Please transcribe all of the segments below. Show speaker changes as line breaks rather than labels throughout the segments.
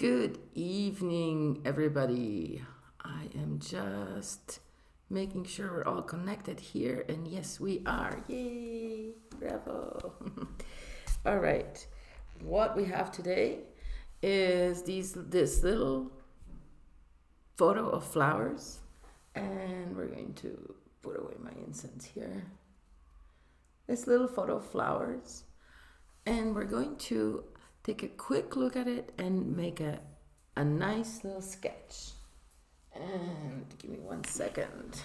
Good evening, everybody. I am just making sure we're all connected here, and yes, we are. Yay! Bravo! All right. What we have today is this little photo of flowers, and we're going to put away my incense here. This little photo of flowers, and we're going to take a quick look at it and make a nice little sketch. And give me 1 second.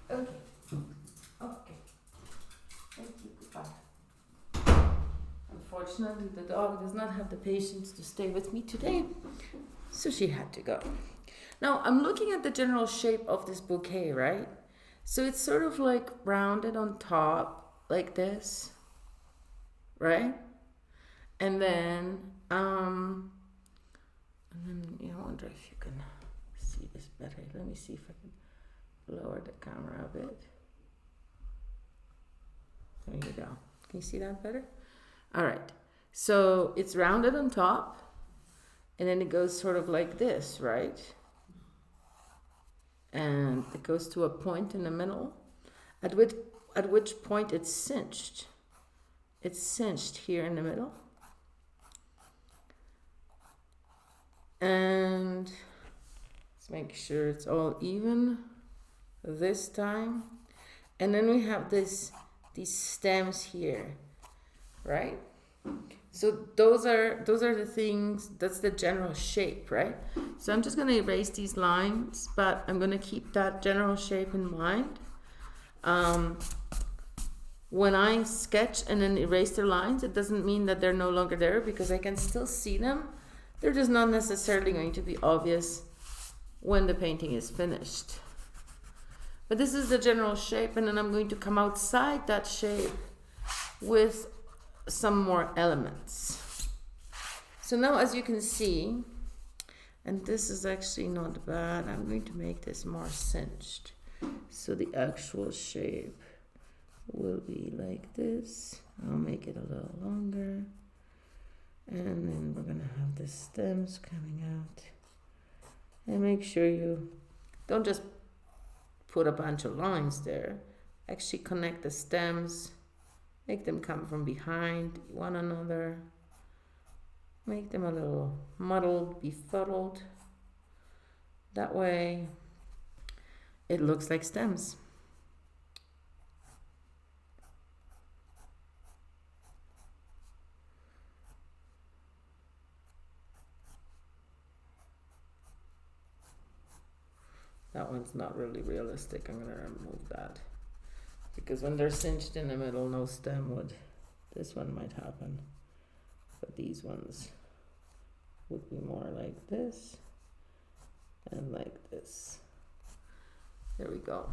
Okay. Thank you. Goodbye. Unfortunately, the dog does not have the patience to stay with me today, so she had to go. Now, I'm looking at the general shape of this bouquet, right? So it's sort of like rounded on top, like this, right? And then, I wonder if you can see this better. Let me see if I can lower the camera a bit. There you go. Can you see that better? All right. So it's rounded on top, and then it goes sort of like this, right? And it goes to a point in the middle, at which point it's cinched. It's cinched here in the middle. And let's make sure it's all even this time. And then we have these stems here, right? So those are the things, that's the general shape, right? So I'm just going to erase these lines, but I'm going to keep that general shape in mind. When I sketch and then erase the lines, it doesn't mean that they're no longer there, because I can still see them. They're just not necessarily going to be obvious when the painting is finished. But this is the general shape, and then I'm going to come outside that shape with some more elements. So now, as you can see, and this is actually not bad, I'm going to make this more cinched. So the actual shape will be like this. I'll make it a little longer. And then we're going to have the stems coming out. And make sure you don't just put a bunch of lines there. Actually connect the stems. Make them come from behind one another. Make them a little muddled, befuddled. That way it looks like stems. That one's not really realistic. I'm going to remove that. Because when they're cinched in the middle, no stem would. This one might happen. But these ones would be more like this. And like this. There we go.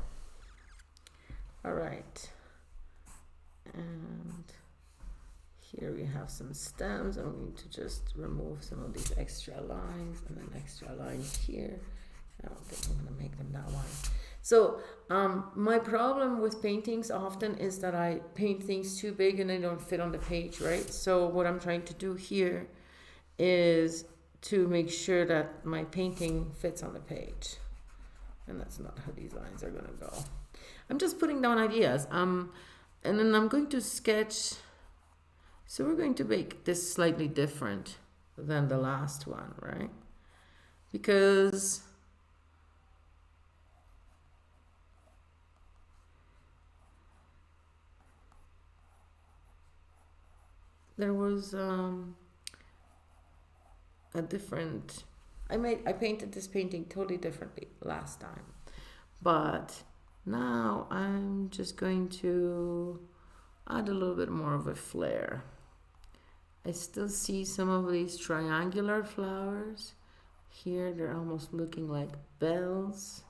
Alright. And here we have some stems. I'm going to just remove some of these extra lines. And then extra lines here. I don't think I'm going to make them that wide. So my problem with paintings often is that I paint things too big and they don't fit on the page, right? So what I'm trying to do here is to make sure that my painting fits on the page. And that's not how these lines are going to go. I'm just putting down ideas. And then I'm going to sketch. So we're going to make this slightly different than the last one, right? Because there was a different, I painted this painting totally differently last time, but now I'm just going to add a little bit more of a flair. I still see some of these triangular flowers here. They're almost looking like bells,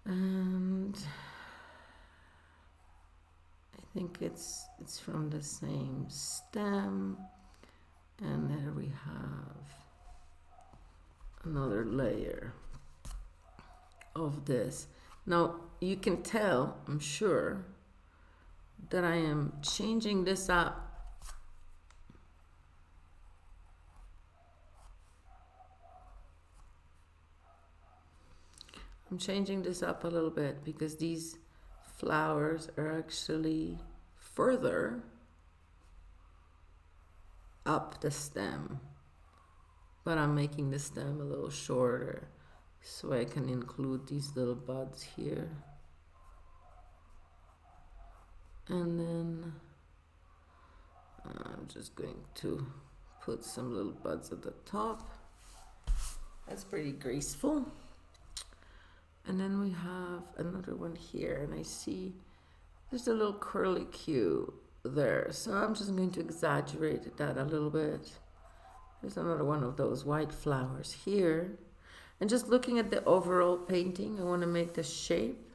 and I think it's from the same stem, and there we have another layer of this. Now you can tell, I'm sure, that I am changing this up I'm changing this up a little bit because these flowers are actually further up the stem, but I'm making the stem a little shorter so I can include these little buds here. And then I'm just going to put some little buds at the top. That's pretty graceful. And then we have another one here, and I see there's a little curly Q there, so I'm just going to exaggerate that a little bit. There's another one of those white flowers here. And just looking at the overall painting, I want to make the shape,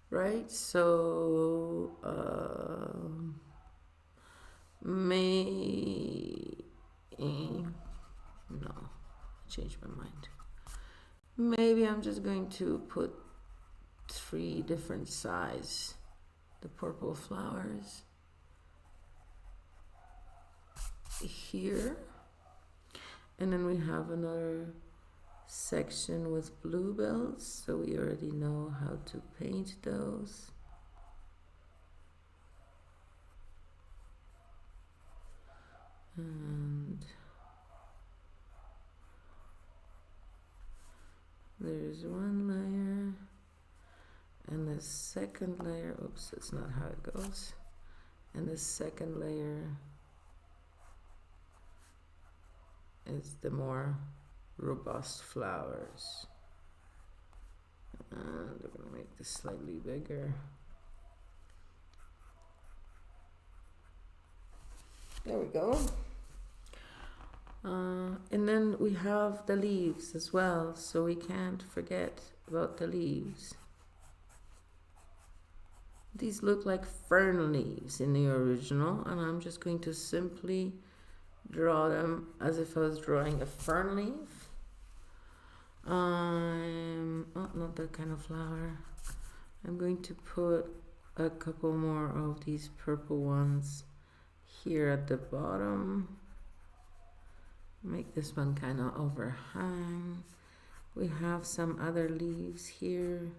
right? So no, I changed my mind. Maybe I'm just going to put 3 different size, the purple flowers here. And then we have another section with bluebells, so we already know how to paint those. And there's one layer, and the second layer, oops, that's not how it goes. And the second layer is the more robust flowers. And we're gonna make this slightly bigger. There we go. And then we have the leaves as well, so we can't forget about the leaves. These look like fern leaves in the original, and I'm just going to simply draw them as if I was drawing a fern leaf. Oh, not that kind of flower. I'm going to put a couple more of these purple ones here at the bottom. Make this one kind of overhang. We have some other leaves here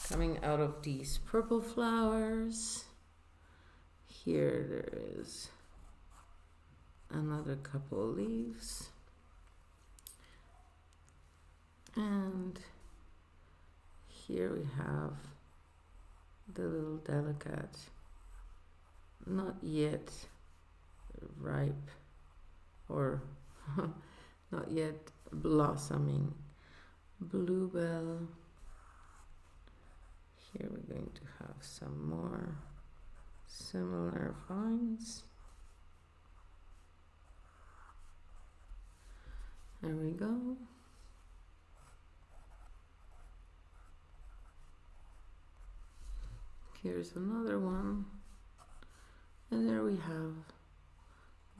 coming out of these purple flowers. Here there is another couple leaves. And here we have the little delicate, not yet ripe or not yet blossoming bluebell. Here we're going to have some more similar vines. There we go. Here's another one. And there we have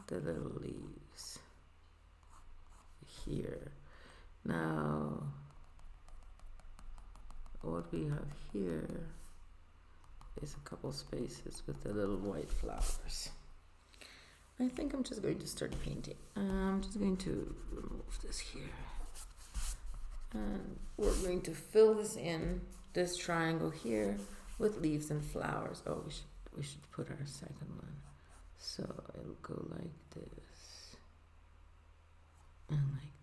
the little leaves here. Now, what we have here is a couple spaces with the little white flowers. I think I'm just going to start painting. I'm just going to remove this here. And we're going to fill this in, this triangle here, with leaves and flowers. Oh, we should put our second one. So it'll go like this and like this.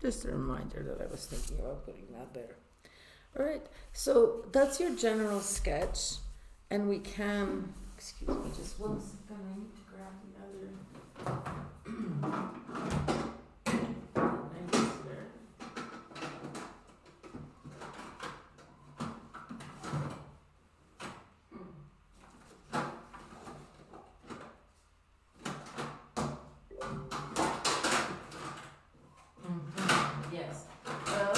Just a reminder that I was thinking about putting that there. All right, so that's your general sketch, and we can, excuse me, just 1 second, I need to grab the other. Yes. Well,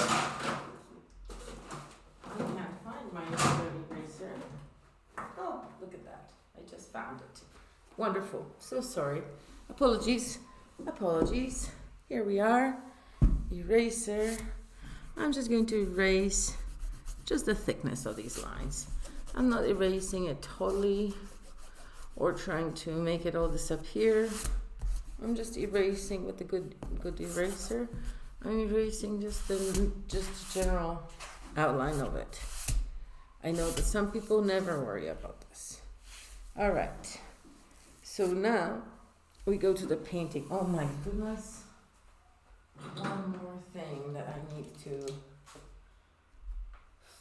I can't find my other eraser. Oh, look at that. I just found it. Wonderful. So sorry. Apologies. Apologies. Here we are. Eraser. I'm just going to erase just the thickness of these lines. I'm not erasing it totally or trying to make it all disappear. I'm just erasing with the good eraser. I'm erasing just the general outline of it. I know that some people never worry about this. All right. So now we go to the painting. Oh my goodness. One more thing that I need to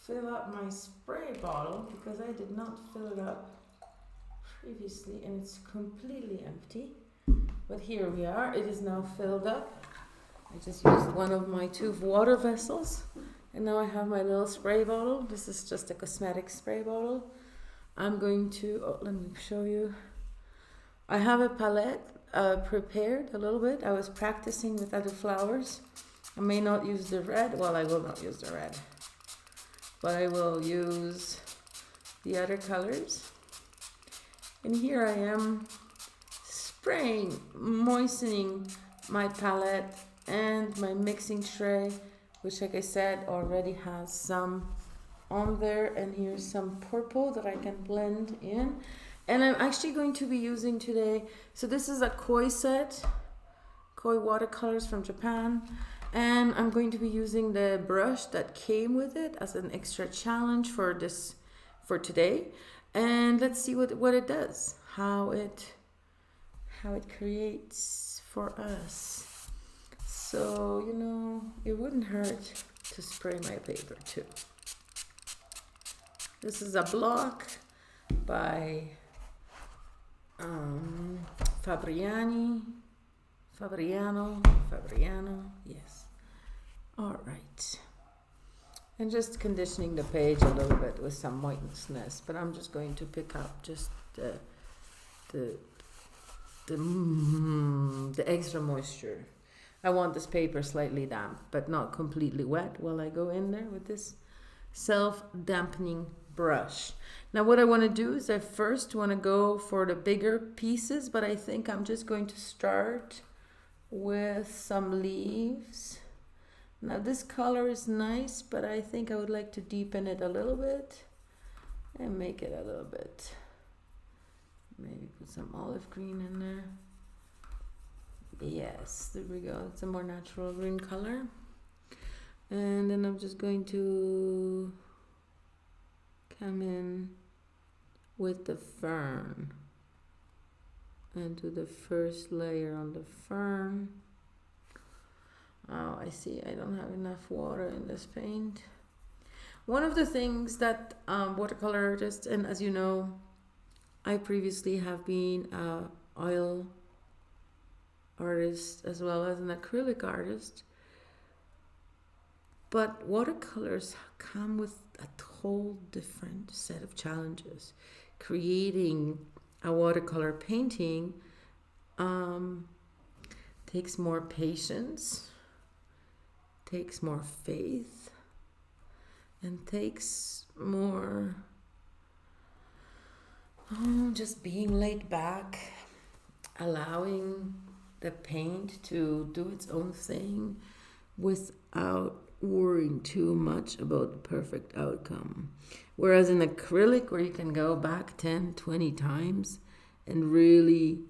fill up my spray bottle because I did not fill it up previously and it's completely empty. But here we are. It is now filled up. I just used one of my 2 water vessels and now I have my little spray bottle. This is just a cosmetic spray bottle. I'm going to, let me show you. I have a palette prepared a little bit. I was practicing with other flowers. I may not use the red. Well, I will not use the red. But I will use the other colors. And here I am spraying, moistening my palette and my mixing tray, which like I said already has some on there, and here's some purple that I can blend in. And I'm actually going to be using today, so this is a koi set, koi watercolors from Japan, and I'm going to be using the brush that came with it as an extra challenge for today. And let's see what it does, how it creates for us. So, you know, it wouldn't hurt to spray my paper too. This is a block by Fabriano, yes. All right. And just conditioning the page a little bit with some moistness, but I'm just going to pick up just the extra moisture. I want this paper slightly damp, but not completely wet while I go in there with this self-dampening brush. Now what I want to do is I first want to go for the bigger pieces, but I think I'm just going to start with some leaves. Now this color is nice, but I think I would like to deepen it a little bit and make it a little bit, maybe put some olive green in there. Yes, there we go. It's a more natural green color. And then I'm just going to come in with the fern and do the first layer on the fern. Oh, I see I don't have enough water in this paint. One of the things that watercolor artists, and as you know, I previously have been an oil artist as well as an acrylic artist, but watercolors come with a whole different set of challenges. Creating a watercolor painting takes more patience, takes more faith, and takes more just being laid back, allowing the paint to do its own thing without worrying too much about the perfect outcome. Whereas in acrylic, where you can go back 10, 20 times and really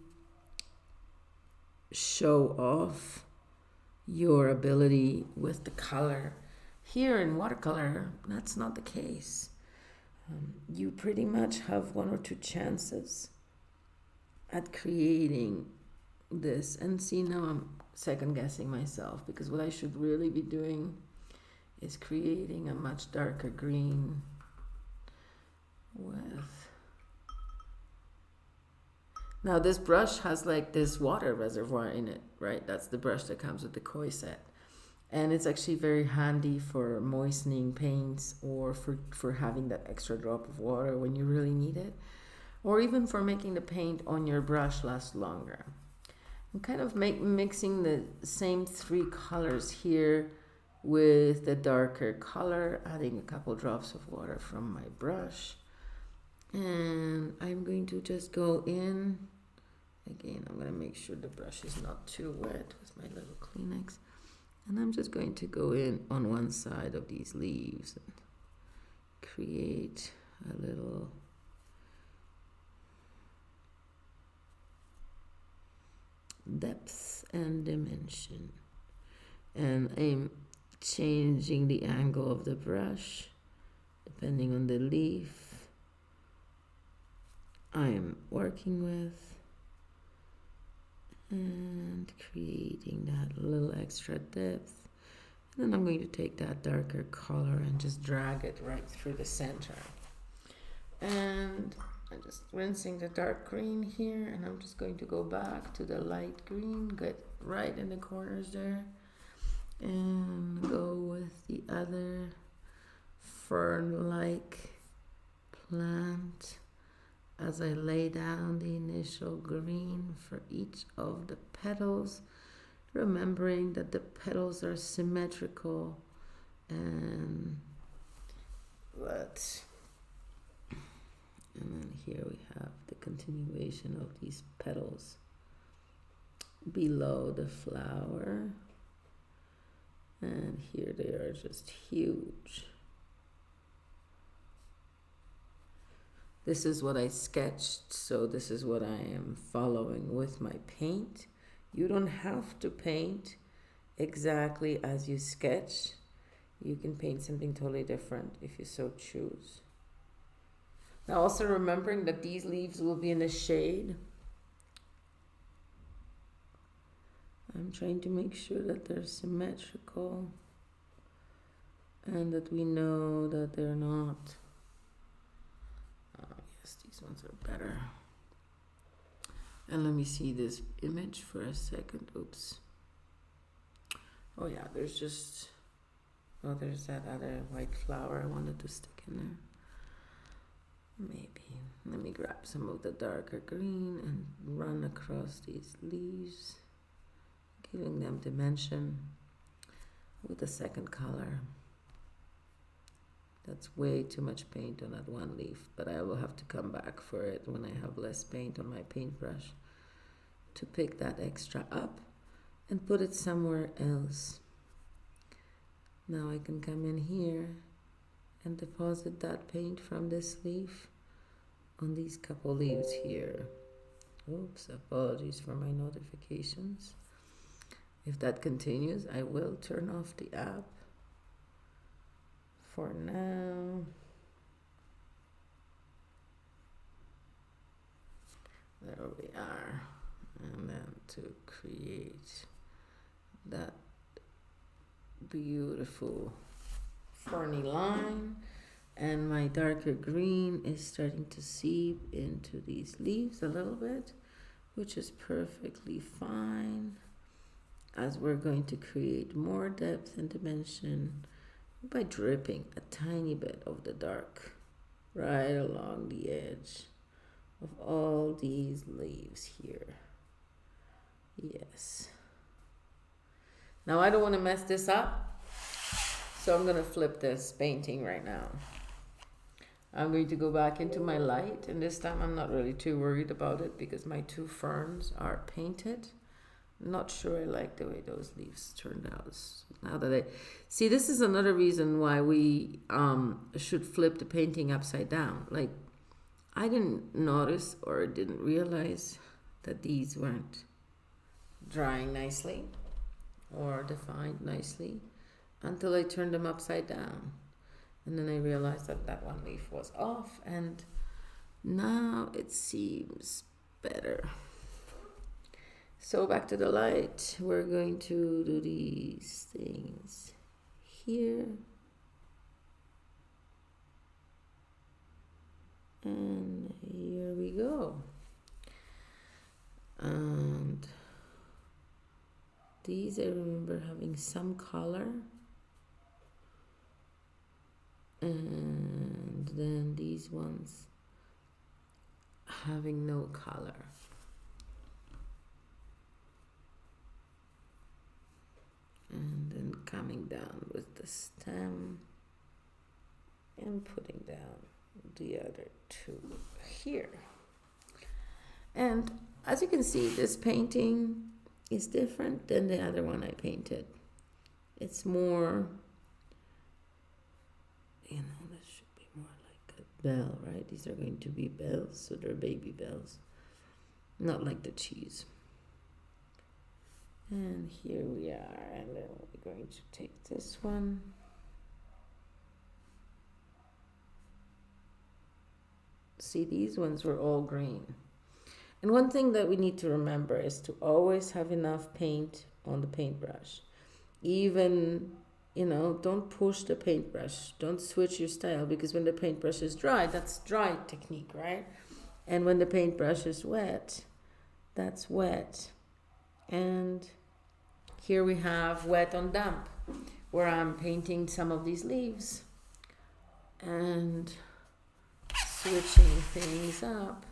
show off your ability with the color. Here in watercolor, that's not the case. You pretty much have 1 or 2 chances at creating this. And see, now I'm second guessing myself, because what I should really be doing is creating a much darker green with... Now this brush has like this water reservoir in it, right? That's the brush that comes with the koi set. And it's actually very handy for moistening paints, or for having that extra drop of water when you really need it, or even for making the paint on your brush last longer. I'm kind of mixing the same three colors here with the darker color, adding a couple drops of water from my brush. And I'm going to just go in. Again, I'm going to make sure the brush is not too wet with my little Kleenex. And I'm just going to go in on one side of these leaves and create a little depth and dimension. And I'm changing the angle of the brush depending on the leaf I am working with, and creating that little extra depth. And then I'm going to take that darker color and just drag it right through the center. And I'm just rinsing the dark green here, and I'm just going to go back to the light green, get right in the corners there, and go with the other fern-like plant as I lay down the initial green for each of the petals, remembering that the petals are symmetrical, and then here we have the continuation of these petals below the flower, and here they are just huge. This is what I sketched, so this is what I am following with my paint. You don't have to paint exactly as you sketch. You can paint something totally different if you so choose. Now also remembering that these leaves will be in a shade. I'm trying to make sure that they're symmetrical and that we know that they're not. Yes, these ones are better. And let me see this image for a second. Oops. Oh yeah, there's that other white flower I wanted to stick in there. Maybe. Let me grab some of the darker green and run across these leaves, giving them dimension with the second color. That's way too much paint on that one leaf, but I will have to come back for it when I have less paint on my paintbrush to pick that extra up and put it somewhere else. Now I can come in here and deposit that paint from this leaf on these couple leaves here. Oops, apologies for my notifications. If that continues, I will turn off the app. For now, there we are. And then to create that beautiful ferny line, and my darker green is starting to seep into these leaves a little bit, which is perfectly fine, as we're going to create more depth and dimension by dripping a tiny bit of the dark right along the edge of all these leaves here. Yes. Now I don't want to mess this up, so I'm going to flip this painting right now. I'm going to go back into my light, and this time I'm not really too worried about it because my two ferns are painted. Not sure I like the way those leaves turned out. Now that I see, this is another reason why we should flip the painting upside down. Like, I didn't notice or didn't realize that these weren't drying nicely or defined nicely until I turned them upside down. And then I realized that that one leaf was off, and now it seems better. So back to the light, we're going to do these things here. And here we go. And these I remember having some color, and then these ones having no color. And then coming down with the stem and putting down the other two here. And as you can see, this painting is different than the other one I painted. It's more, this should be more like a bell, right? These are going to be bells, so they're baby bells, not like the cheese. And here we are, and then we're going to take this one. See, these ones were all green. And one thing that we need to remember is to always have enough paint on the paintbrush. Even, don't push the paintbrush. Don't switch your style, because when the paintbrush is dry, that's dry technique, right? And when the paintbrush is wet, that's wet. And here we have wet on damp, where I'm painting some of these leaves and switching things up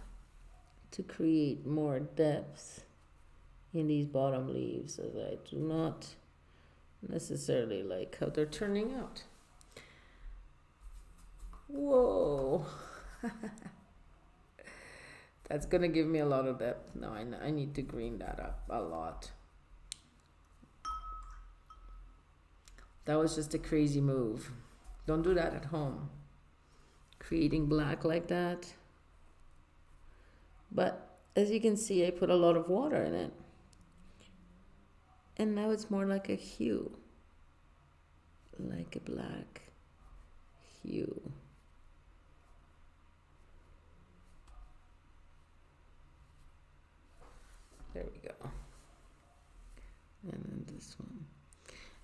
to create more depth in these bottom leaves, as I do not necessarily like how they're turning out. Whoa. That's gonna give me a lot of depth. No, I need to green that up a lot. That was just a crazy move. Don't do that at home. Creating black like that. But as you can see, I put a lot of water in it. And now it's more like a hue. Like a black hue. There we go. And then this one.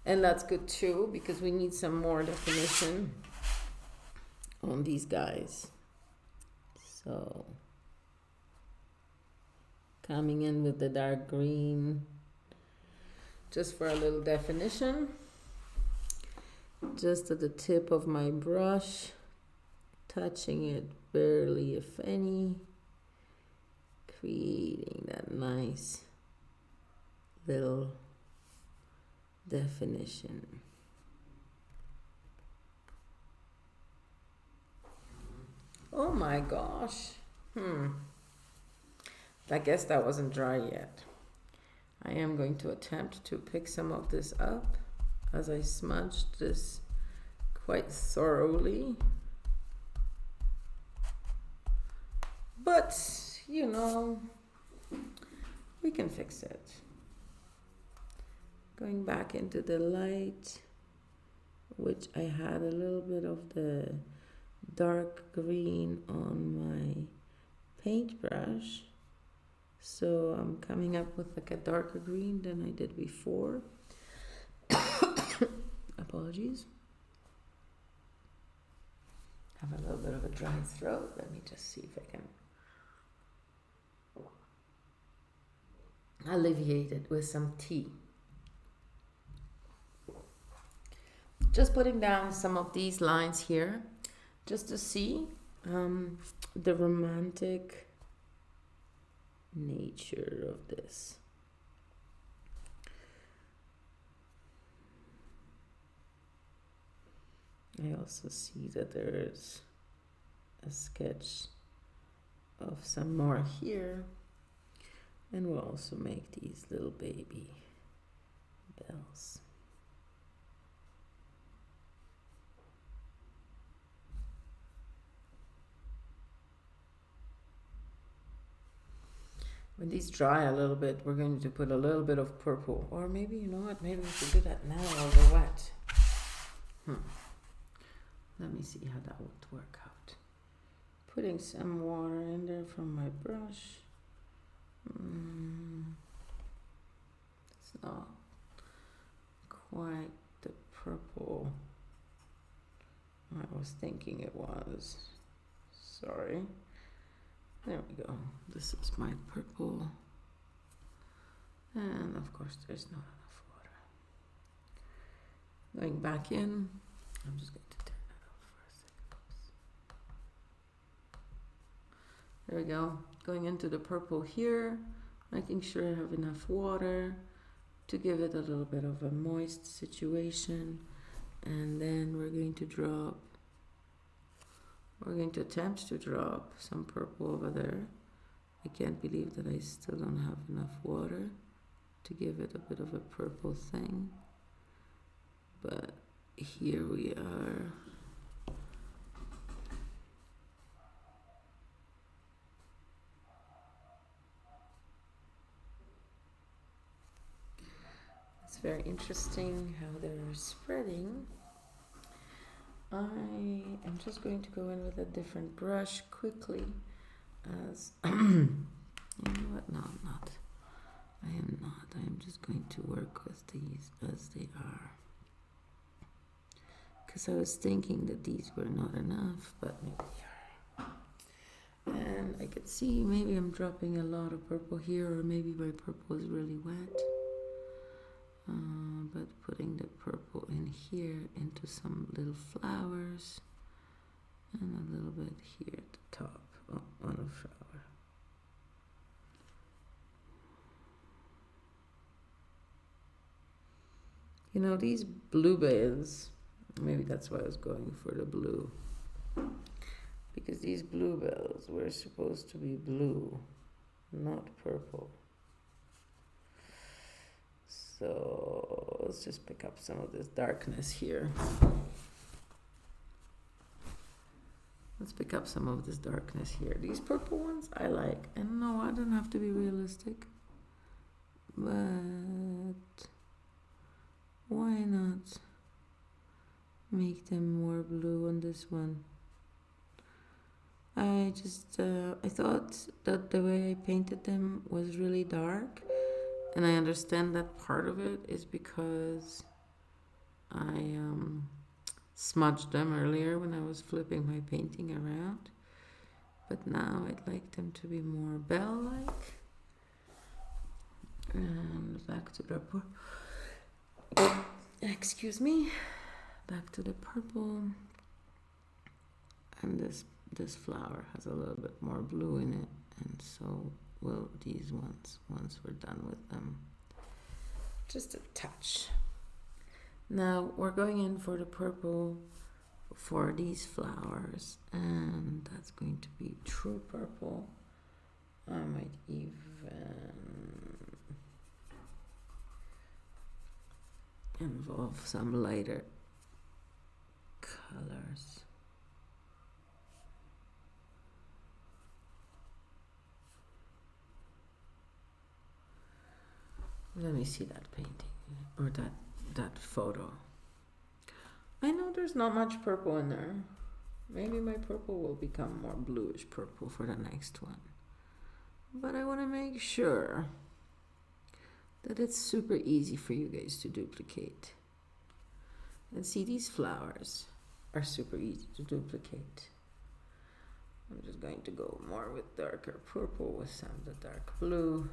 And that's good too, because we need some more definition on these guys. So, coming in with the dark green, just for a little definition. Just at the tip of my brush, touching it barely, if any, creating that nice little definition. Oh my gosh. I guess that wasn't dry yet. I am going to attempt to pick some of this up as I smudged this quite thoroughly. But, we can fix it. Going back into the light, which I had a little bit of the dark green on my paintbrush. So I'm coming up with like a darker green than I did before. Apologies. Have a little bit of a dry throat. Let me just see if I can alleviate it with some tea. Just putting down some of these lines here, just to see the romantic nature of this. I also see that there is a sketch of some more here, and we'll also make these little baby bells. When these dry a little bit, we're going to put a little bit of purple. Or maybe, you know what, maybe we should do that now while they're wet. Let me see how that would work out. Putting some water in there from my brush. It's not quite the purple I was thinking it was. So Sorry. There we go. This is my purple. And of course there's not enough water. Going back in. I'm just going to turn that off for a second. There we go. Going into the purple here. Making sure I have enough water to give it a little bit of a moist situation. And then we're going to attempt to drop some purple over there. I can't believe that I still don't have enough water to give it a bit of a purple thing. But here we are. It's very interesting how they're spreading. I am just going to go in with a different brush quickly as you know what? No, I'm not. I am not. I am just going to work with these as they are. Because I was thinking that these were not enough, but maybe they are. And I could see maybe I'm dropping a lot of purple here, or maybe my purple is really wet. But putting the purple in here into some little flowers and a little bit here at the top on a flower. You know, these bluebells, maybe that's why I was going for the blue, because these bluebells were supposed to be blue, not purple. So let's just pick up some of this darkness here. Let's pick up some of this darkness here. These purple ones I like. And no, I don't have to be realistic. But why not make them more blue on this one? I thought that the way I painted them was really dark. And I understand that part of it is because I smudged them earlier when I was flipping my painting around. But now I'd like them to be more bell-like. And back to the purple. Excuse me. Back to the purple. And this flower has a little bit more blue in it. And so will these ones once we're done with them. Just a touch. Now we're going in for the purple for these flowers, and that's going to be true purple. I might even involve some lighter colors. Let me see that painting or that photo. I know there's not much purple in there. Maybe my purple will become more bluish purple for the next one. But I want to make sure that it's super easy for you guys to duplicate. And see, these flowers are super easy to duplicate. I'm just going to go more with darker purple with some of the dark blue.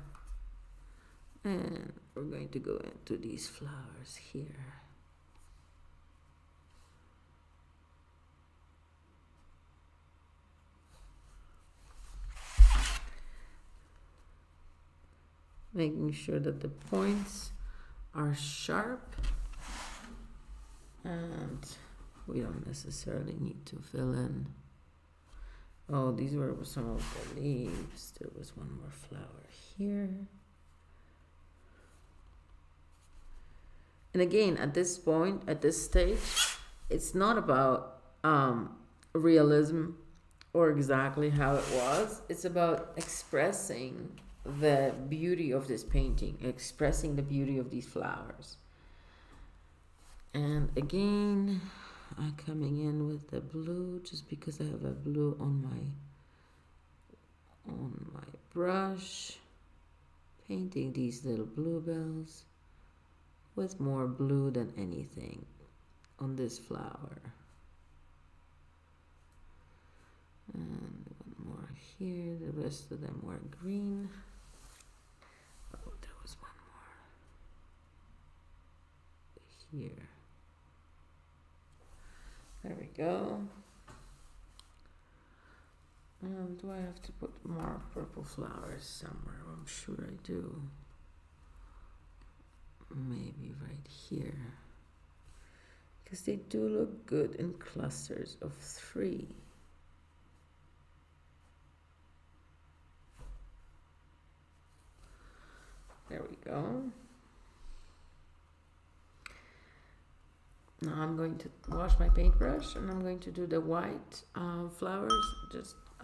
And we're going to go into these flowers here. Making sure that the points are sharp. And we don't necessarily need to fill in. Oh, these were some of the leaves. There was one more flower here. And again, at this point, at this stage, it's not about realism or exactly how it was. It's about expressing the beauty of this painting, expressing the beauty of these flowers. And again, I'm coming in with the blue just because I have a blue on my brush, painting these little bluebells with more blue than anything on this flower. And here. The rest of them were green. Oh, there was one more here. There we go. Do I have to put more purple flowers somewhere? I'm sure I do. Maybe right here. Because they do look good in clusters of 3. There we go. Now I'm going to wash my paintbrush and I'm going to do the white flowers.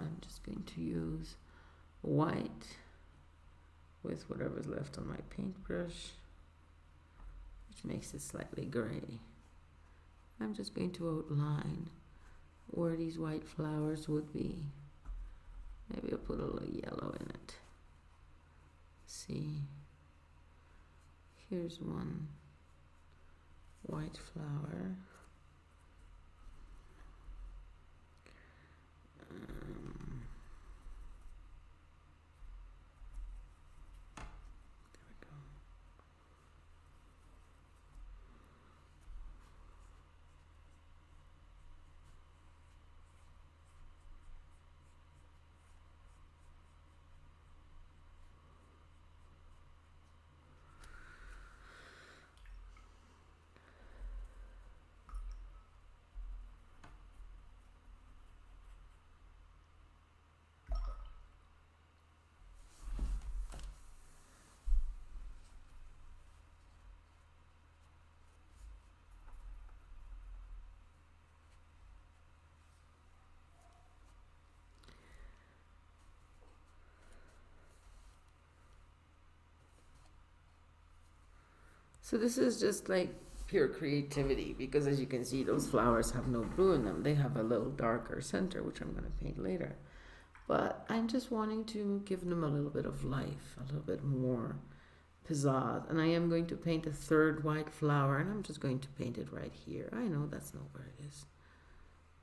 I'm just going to use white with whatever's left on my paintbrush, which makes it slightly gray. I'm just going to outline where these white flowers would be. Maybe I'll put a little yellow in it. See, here's one white flower. There we go. So this is just like pure creativity, because as you can see, those flowers have no blue in them. They have a little darker center, which I'm going to paint later. But I'm just wanting to give them a little bit of life, a little bit more pizzazz. And I am going to paint a third white flower, and I'm just going to paint it right here. I know that's not where it is,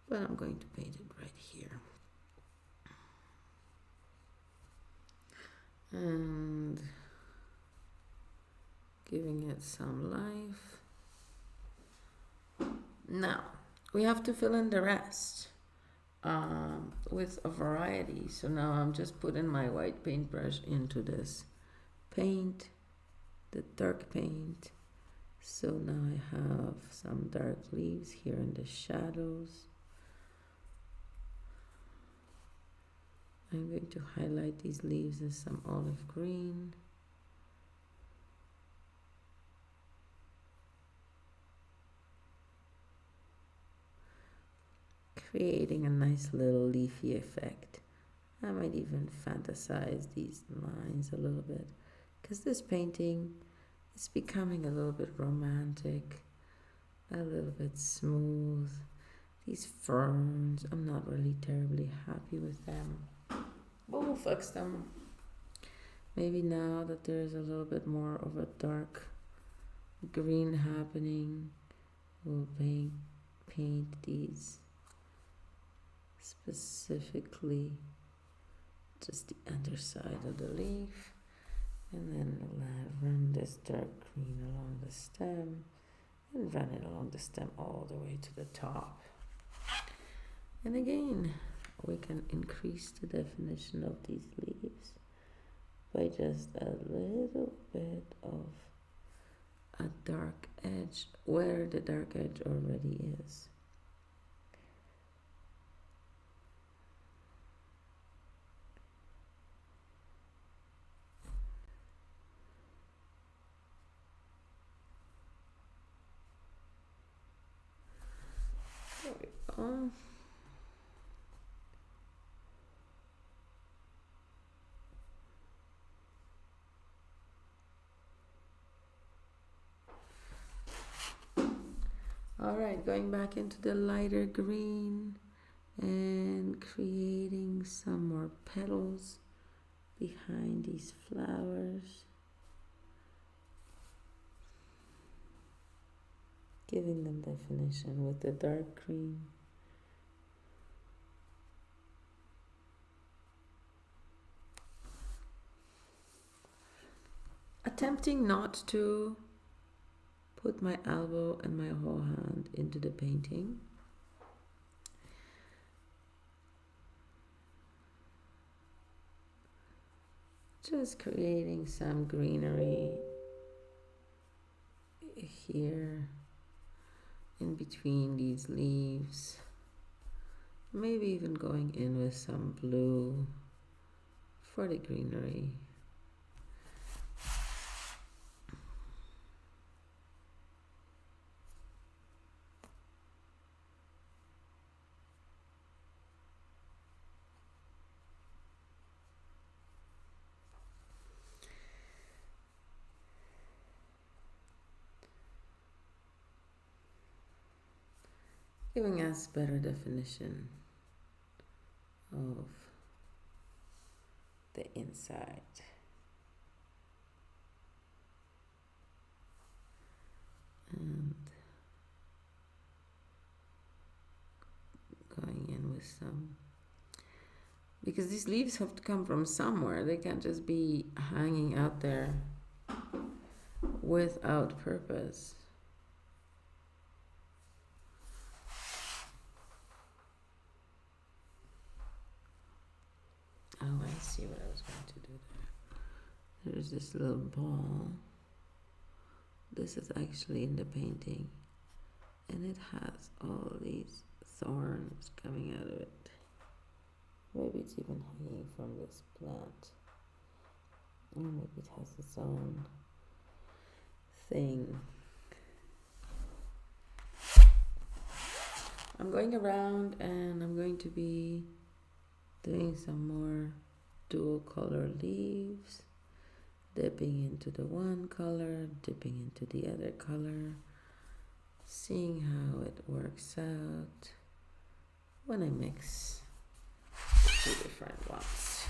but I'm going to paint it right here. And giving it some life. Now, we have to fill in the rest with a variety. So now I'm just putting my white paintbrush into this paint, the dark paint. So now I have some dark leaves here in the shadows. I'm going to highlight these leaves in some olive green. Creating a nice little leafy effect. I might even fantasize these lines a little bit, because this painting is becoming a little bit romantic, a little bit smooth. These ferns, I'm not really terribly happy with them, but we'll fix them. Maybe now that there's a little bit more of a dark green happening, we'll paint these specifically just the underside of the leaf, and then we'll run this dark green along the stem and run it along the stem all the way to the top. And again, we can increase the definition of these leaves by just a little bit of a dark edge where the dark edge already is. There we go. All right, going back into the lighter green and creating some more petals behind these flowers, giving them definition with the dark green. attempting not to put my elbow and my whole hand into the painting. Just creating some greenery here in between these leaves. Maybe even going in with some blue for the greenery. Giving us better definition of the inside. And going in with some, because these leaves have to come from somewhere. They can't just be hanging out there without purpose. Oh, I see what I was going to do there. There's this little ball. This is actually in the painting. And it has all these thorns coming out of it. Maybe it's even hanging from this plant. Or maybe it has its own thing. I'm going around and I'm going to be doing some more dual color leaves, dipping into the one color, dipping into the other color, seeing how it works out when I mix the two different ones.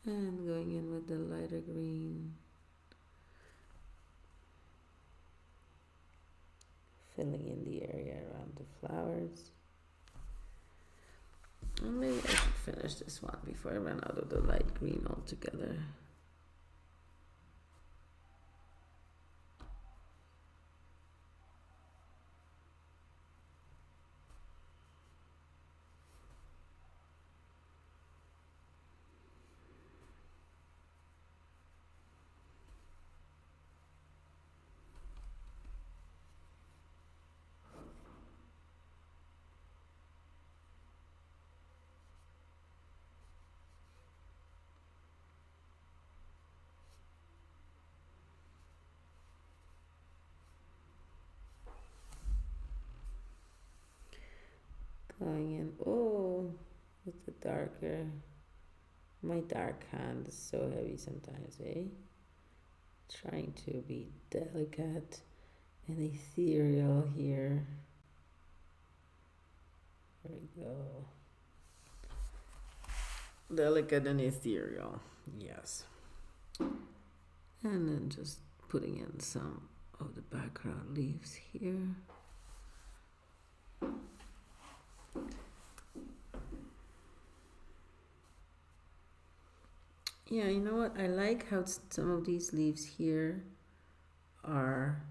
And going in with the lighter green, filling in the area around the flowers. And maybe I should finish this one before I run out of the light green altogether. Going in, with the darker, my dark hand is so heavy sometimes, eh? Trying to be delicate and ethereal here. There we go. Delicate and ethereal, yes. And then just putting in some of the background leaves here. Yeah, you know what? I like how some of these leaves here are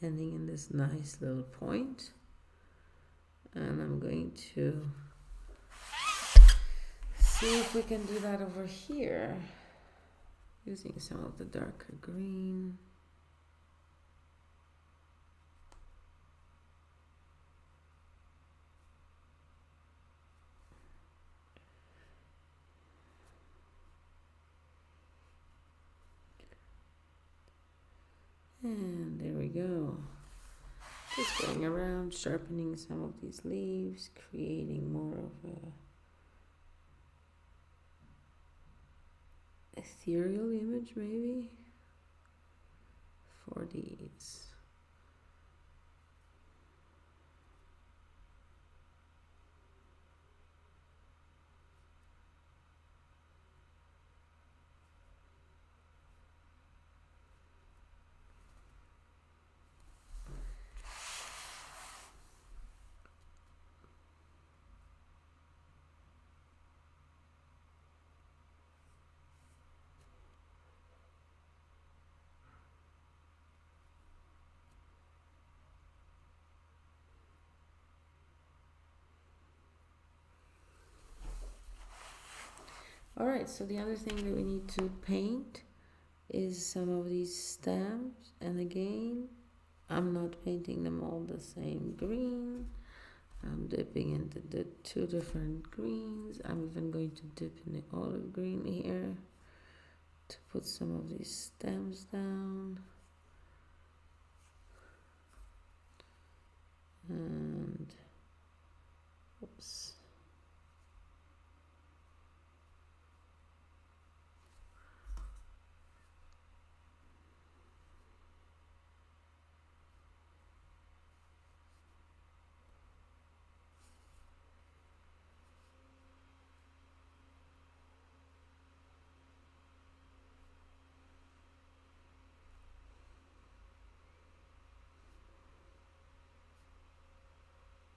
ending in this nice little point. And I'm going to see if we can do that over here using some of the darker green. And there we go. Just going around, sharpening some of these leaves, creating more of a ethereal image maybe for these. All right, so the other thing that we need to paint is some of these stems, and again, I'm not painting them all the same green. I'm dipping into the two different greens. I'm even going to dip in the olive green here to put some of these stems down. And oops.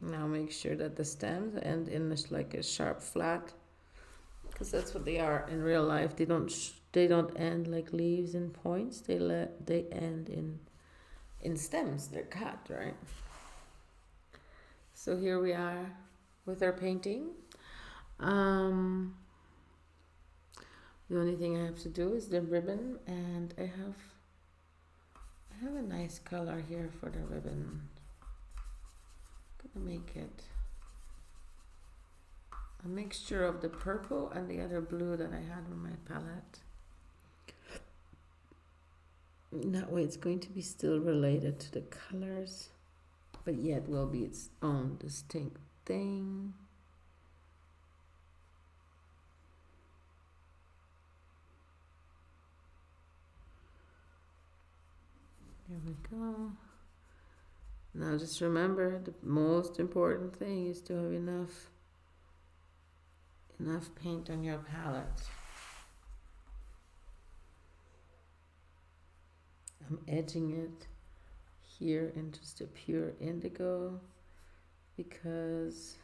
Now make sure that the stems end in this like a sharp flat, because that's what they are in real life. They don't end like leaves and points. They end in stems. They're cut, right? So here we are with our painting. The only thing I have to do is the ribbon, and I have a nice color here for the ribbon. I'm gonna make it a mixture of the purple and the other blue that I had on my palette. That way it's going to be still related to the colors, but yet will be its own distinct thing. Here we go. Now just remember, the most important thing is to have enough paint on your palette. I'm edging it here in just a pure indigo because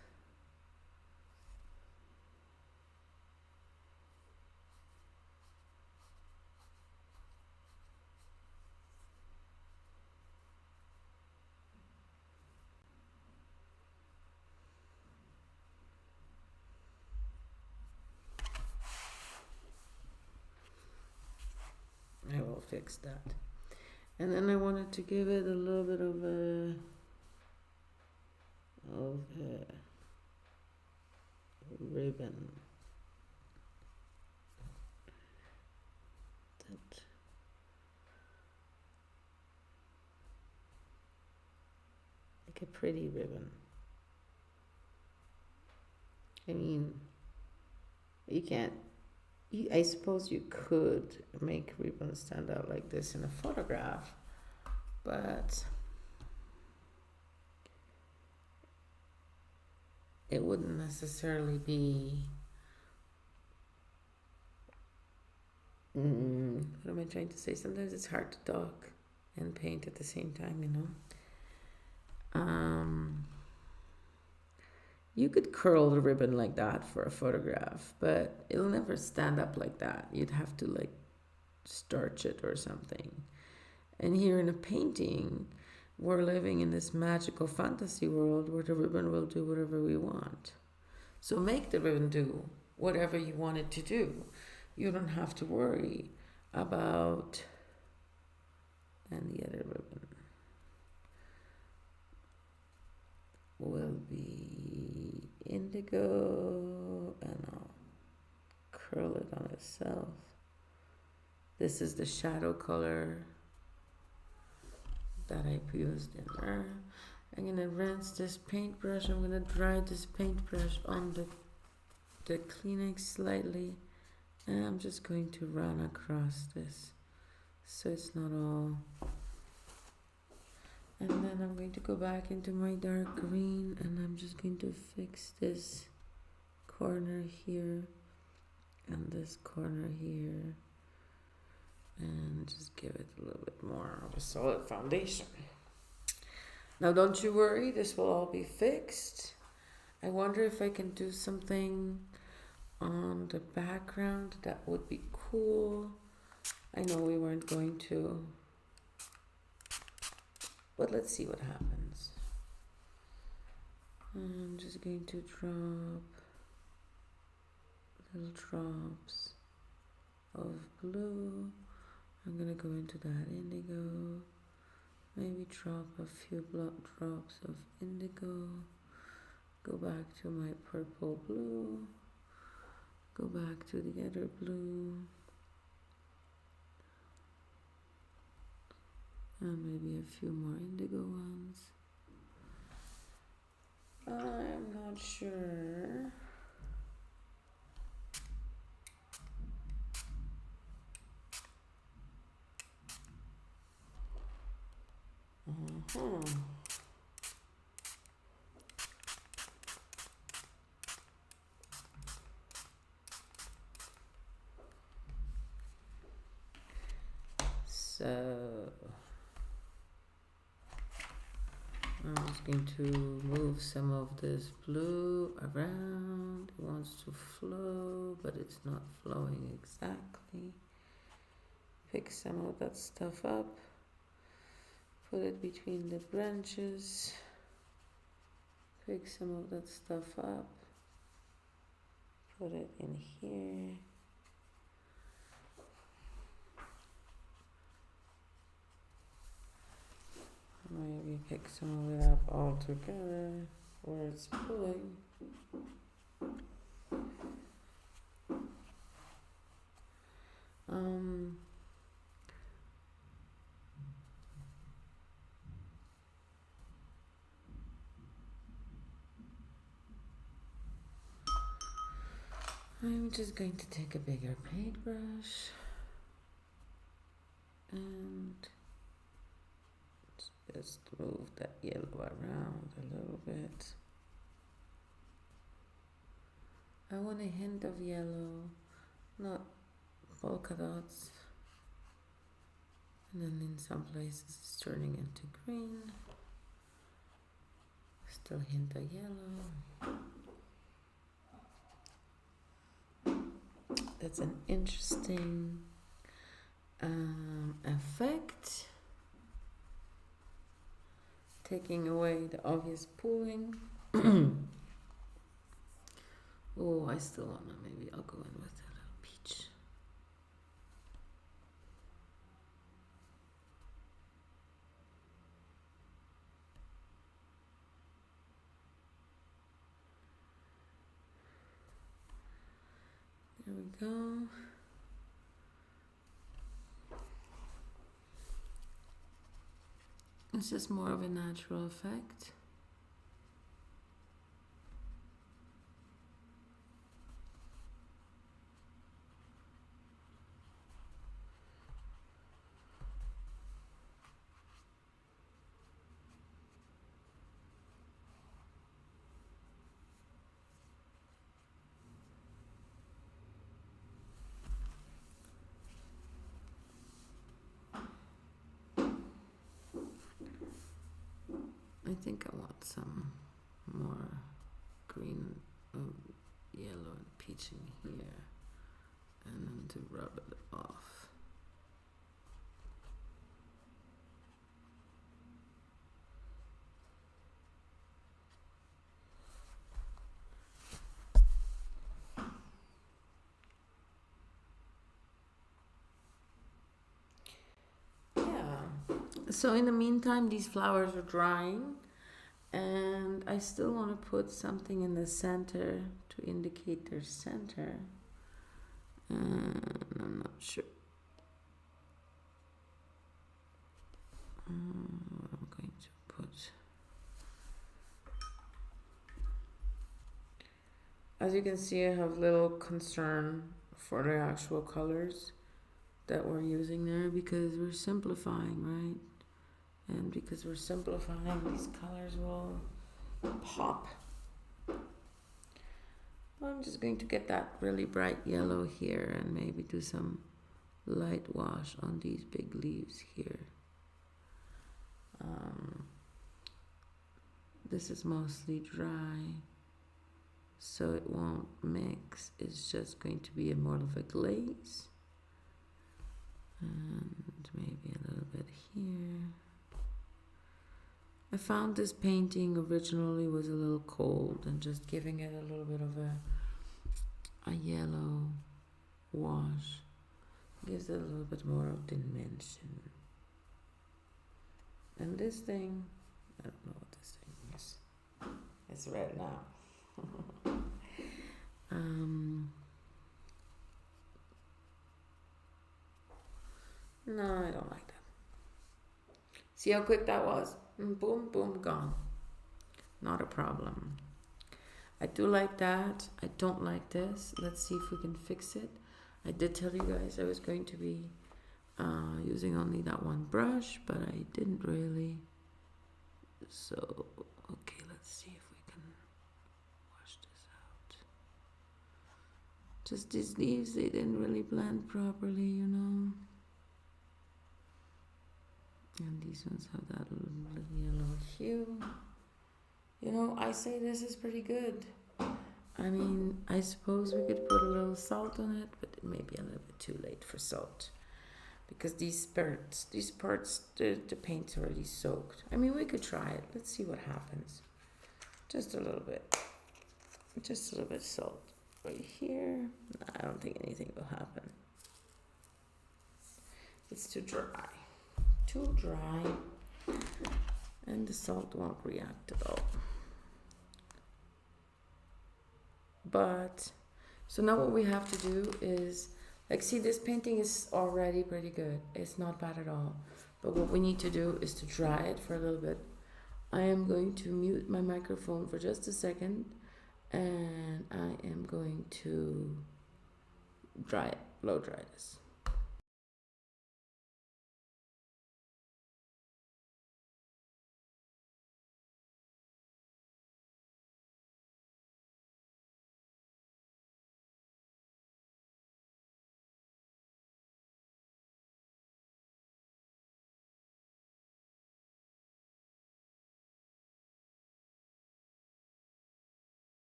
I will fix that. And then I wanted to give it a little bit of a ribbon. Like a pretty ribbon. I mean, I suppose you could make ribbons stand out like this in a photograph, but it wouldn't necessarily be what am I trying to say? Sometimes it's hard to talk and paint at the same time, you know. You could curl the ribbon like that for a photograph, but it'll never stand up like that. You'd have to like starch it or something. And here in a painting, we're living in this magical fantasy world where the ribbon will do whatever we want. So make the ribbon do whatever you want it to do. You don't have to worry about any other ribbon. Will be indigo, and I'll curl it on itself. This is the shadow color that I used in there. I'm gonna rinse this paintbrush. I'm gonna dry this paintbrush on the Kleenex slightly, and I'm just going to run across this so it's not all. And then I'm going to go back into my dark green, and I'm just going to fix this corner here and this corner here, and just give it a little bit more of a solid foundation. Now don't you worry, this will all be fixed. I wonder if I can do something on the background that would be cool. I know we weren't going to, but let's see what happens. I'm just going to drop little drops of blue. I'm gonna go into that indigo, maybe drop a few drops of indigo, go back to my purple blue, go back to the other blue, and maybe a few more indigo ones. I'm not sure. So I'm just going to move some of this blue around. It wants to flow, but it's not flowing exactly. Pick some of that stuff up, put it between the branches, pick some of that stuff up, put it in here. Maybe pick some of it up all together where it's pulling. I'm just going to take a bigger paintbrush and just move that yellow around a little bit. I want a hint of yellow, not polka dots. And then in some places it's turning into green. Still hint of yellow. That's an interesting effect. Taking away the obvious pooling. Oh, I still wanna, maybe I'll go in with a little peach. There we go. It's just more of a natural effect. I think I want some more green, yellow and peach in here, and then to rub it off. So in the meantime, these flowers are drying, and I still want to put something in the center to indicate their center, and I'm not sure what I'm going to put. As you can see, I have little concern for the actual colors that we're using there because we're simplifying, right? And because we're simplifying, these colors will pop. I'm just going to get that really bright yellow here and maybe do some light wash on these big leaves here. This is mostly dry, so it won't mix. It's just going to be more of a glaze. And maybe a little bit here. I found this painting originally was a little cold, and just giving it a little bit of a yellow wash. Gives it a little bit more of dimension. And this thing, I don't know what this thing is. It's red now. No, I don't like that. See how quick that was? Boom, boom, gone. Not a problem. I do like that. I don't like this. Let's see if we can fix it. I did tell you guys I was going to be using only that one brush, but I didn't really. So, okay, let's see if we can wash this out. Just these leaves, they didn't really blend properly, you know. And these ones have that little yellow hue. You know, I say this is pretty good. I mean, I suppose we could put a little salt on it, but it may be a little bit too late for salt. Because these parts, the paint's already soaked. I mean, we could try it. Let's see what happens. Just a little bit. Just a little bit of salt right here. I don't think anything will happen. It's too dry. Too dry. And the salt won't react at all. But, so now what we have to do is, like, see, this painting is already pretty good. It's not bad at all. But what we need to do is to dry it for a little bit. I am going to mute my microphone for just a second. And I am going to dry it, blow dry this.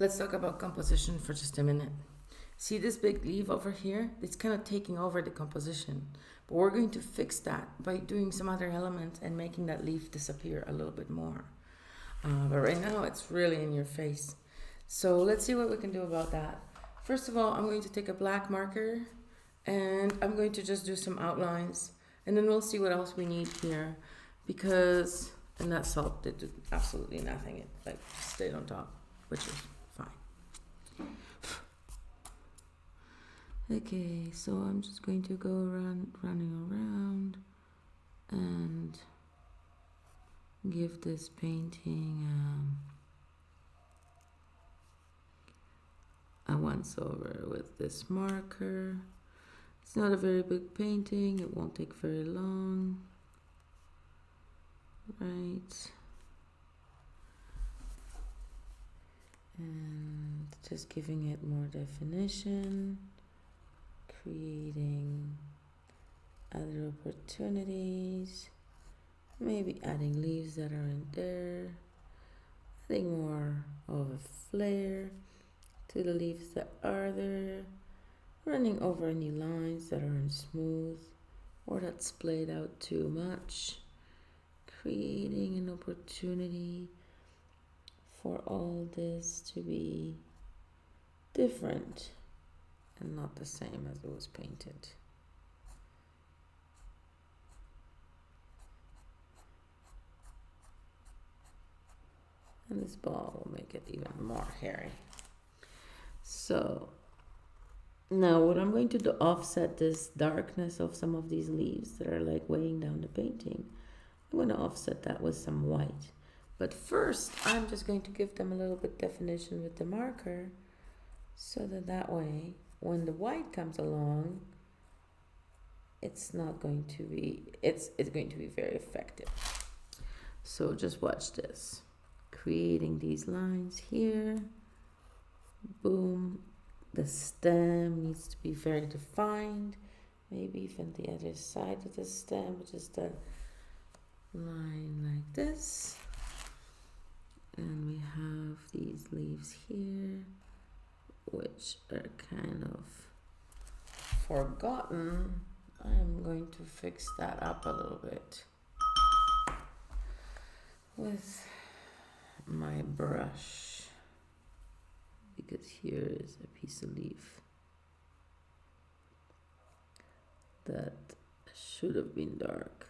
Let's talk about composition for just a minute. See this big leaf over here? It's kind of taking over the composition. But we're going to fix that by doing some other elements and making that leaf disappear a little bit more. But right now it's really in your face. So let's see what we can do about that. First of all, I'm going to take a black marker and I'm going to just do some outlines. And then we'll see what else we need here. Because, and that salt did absolutely nothing. It like stayed on top, which is fine. Okay, so I'm just going to go running around and give this painting a once over with this marker. It's not a very big painting, it won't take very long. Right. And just giving it more definition, creating other opportunities, maybe adding leaves that aren't there, adding more of a flare to the leaves that are there, running over any lines that aren't smooth or that splayed out too much, creating an opportunity for all this to be different and not the same as it was painted. And this ball will make it even more hairy. So now what I'm going to do, offset this darkness of some of these leaves that are like weighing down the painting. I'm going to offset that with some white. But first, I'm just going to give them a little bit definition with the marker so that way, when the white comes along, it's not going to be, it's going to be very effective. So just watch this. Creating these lines here. Boom. The stem needs to be very defined. Maybe even the other side of the stem, just a line like this. And we have these leaves here, which are kind of forgotten. I'm going to fix that up a little bit with my brush, because here is a piece of leaf that should have been dark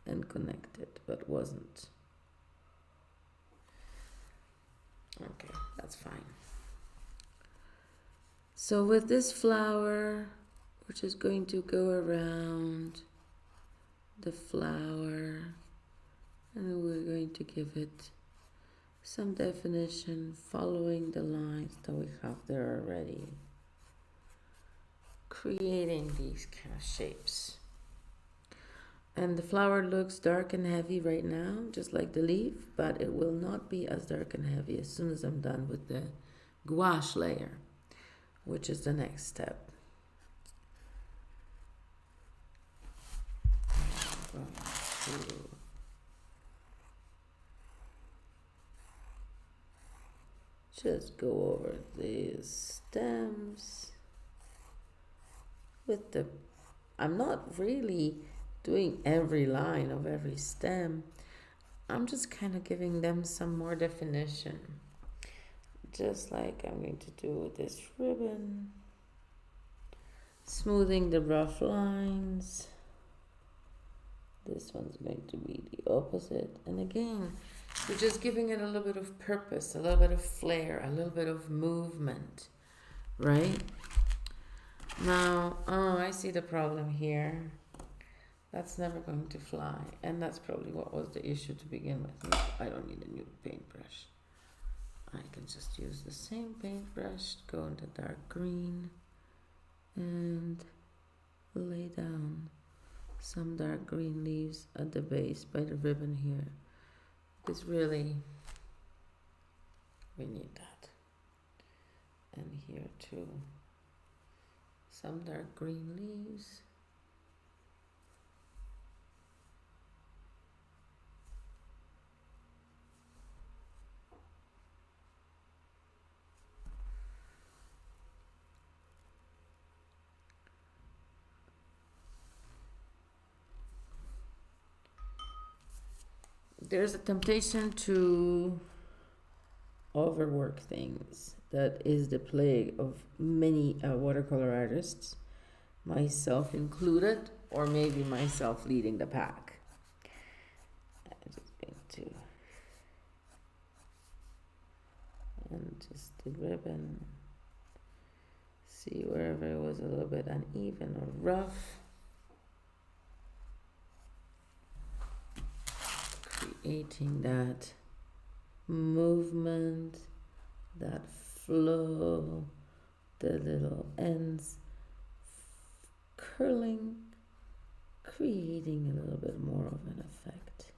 and connected but wasn't. Okay, that's fine. So with this flower, we're just going to go around the flower and we're going to give it some definition following the lines that we have there already, creating these kind of shapes. And the flower looks dark and heavy right now, just like the leaf, but it will not be as dark and heavy as soon as I'm done with the gouache layer, which is the next step. I'm going to just go over these stems with the, I'm not really doing every line of every stem. I'm just kind of giving them some more definition, just like I'm going to do with this ribbon, smoothing the rough lines. This one's going to be the opposite, and again, we're just giving it a little bit of purpose, a little bit of flair, a little bit of movement, right? Now, oh, I see the problem here. That's never going to fly, and that's probably what was the issue to begin with. No, I don't need a new paintbrush. I can just use the same paintbrush, go into dark green, and lay down some dark green leaves at the base by the ribbon here. Because really, we need that. And here too, some dark green leaves. There's a temptation to overwork things. That is the plague of many watercolor artists, myself included, or maybe myself leading the pack. I'm just going to, and just the ribbon, see wherever it was a little bit uneven or rough. Creating that movement, that flow, the little ends curling, creating a little bit more of an effect.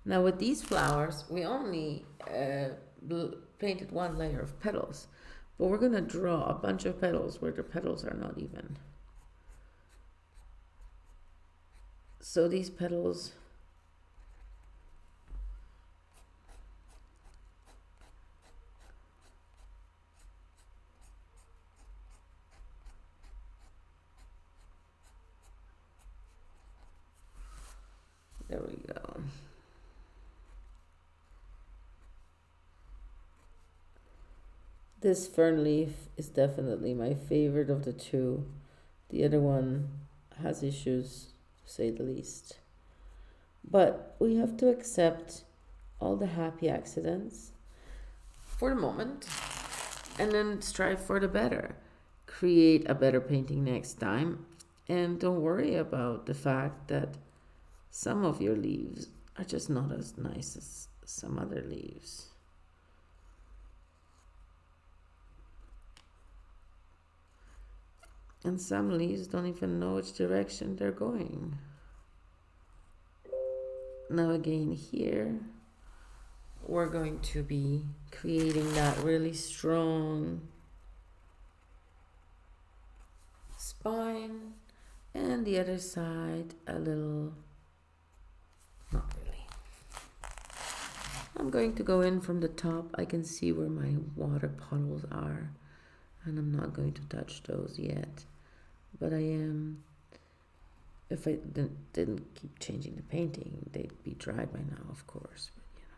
Now with these flowers, we only painted one layer of petals, but we're going to draw a bunch of petals where the petals are not even. So these petals, there we go. This fern leaf is definitely my favorite of the two. The other one has issues, to say the least. But we have to accept all the happy accidents for the moment and then strive for the better. Create a better painting next time. And don't worry about the fact that some of your leaves are just not as nice as some other leaves. And some leaves don't even know which direction they're going. Now again here, we're going to be creating that really strong spine, and the other side a little, not really. I'm going to go in from the top. I can see where my water puddles are, and I'm not going to touch those yet, but I am. If I didn't keep changing the painting, they'd be dry by now, of course, but you know.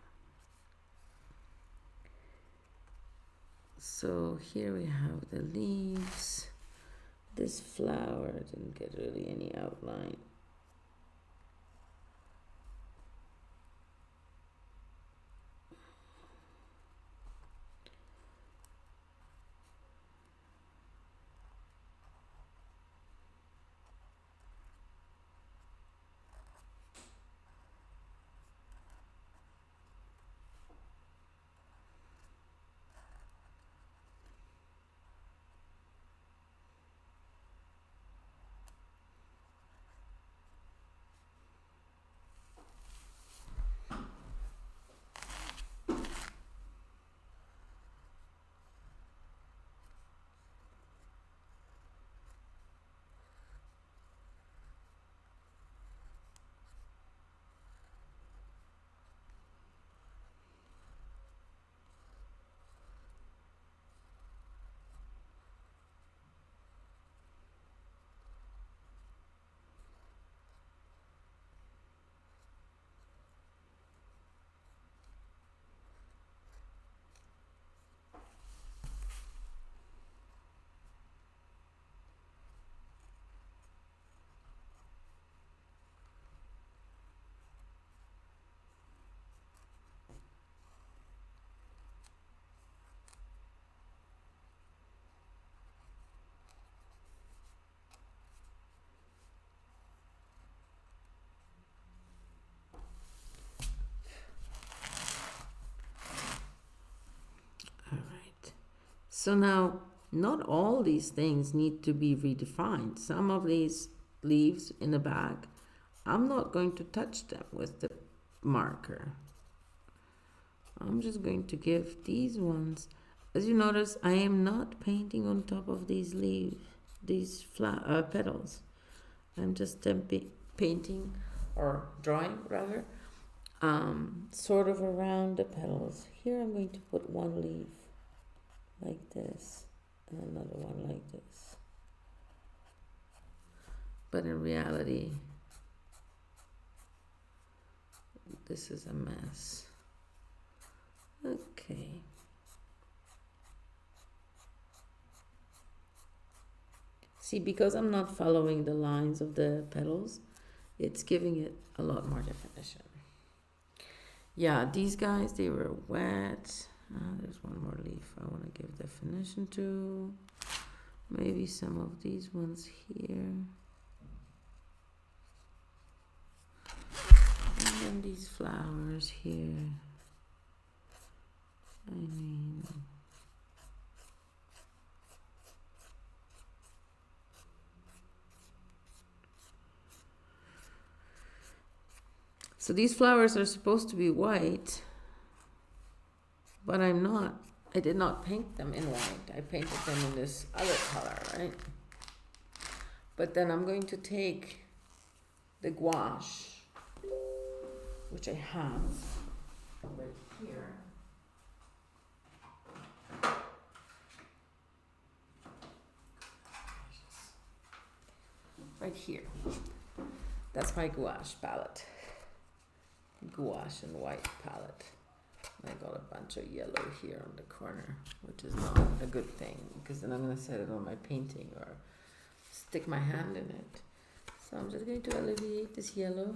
So here we have the leaves. This flower didn't get really any outline. So now, not all these things need to be redefined. Some of these leaves in the back, I'm not going to touch them with the marker. I'm just going to give these ones. As you notice, I am not painting on top of these leaves, these petals. I'm just painting, or drawing rather, sort of around the petals. Here I'm going to put one leaf like this, and another one like this. But in reality, this is a mess. Okay. See, because I'm not following the lines of the petals, it's giving it a lot more definition. Yeah, these guys, they were wet. There's one more leaf I want to give definition to. Maybe some of these ones here. And then these flowers here. I mean, so these flowers are supposed to be white, but I'm not I did not paint them in white. I painted them in this other color, right? But then I'm going to take the gouache, which I have right here. Right here. That's my gouache palette. Gouache and white palette. I got a bunch of yellow here on the corner, which is not a good thing because then I'm going to set it on my painting or stick my hand in it. So I'm just going to alleviate this yellow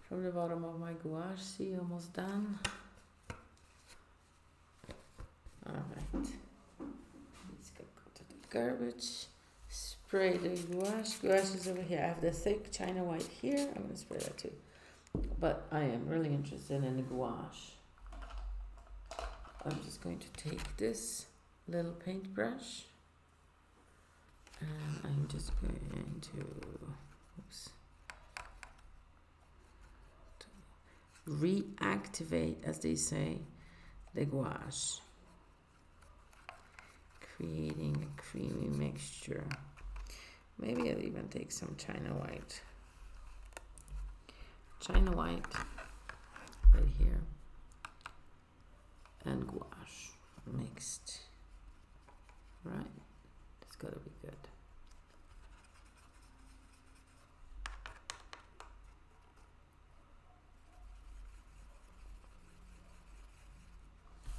from the bottom of my gouache. See, almost done. Alright. Let's go to the garbage. Spray the gouache. Gouache is over here. I have the thick China white here. I'm going to spray that too. But I am really interested in the gouache. I'm just going to take this little paintbrush and I'm just going to reactivate, as they say, the gouache, creating a creamy mixture. Maybe I'll even take some China white. China white right here. And gouache mixed. Right, it's gotta be good.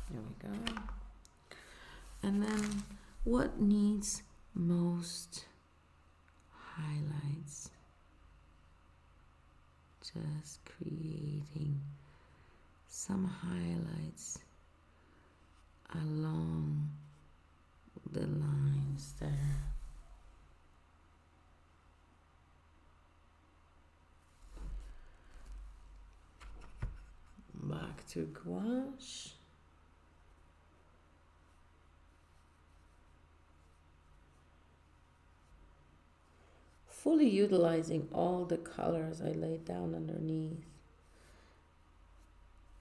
There we go. And then what needs most highlights? Just creating some highlights along the lines there. Back to gouache. Fully utilizing all the colors I laid down underneath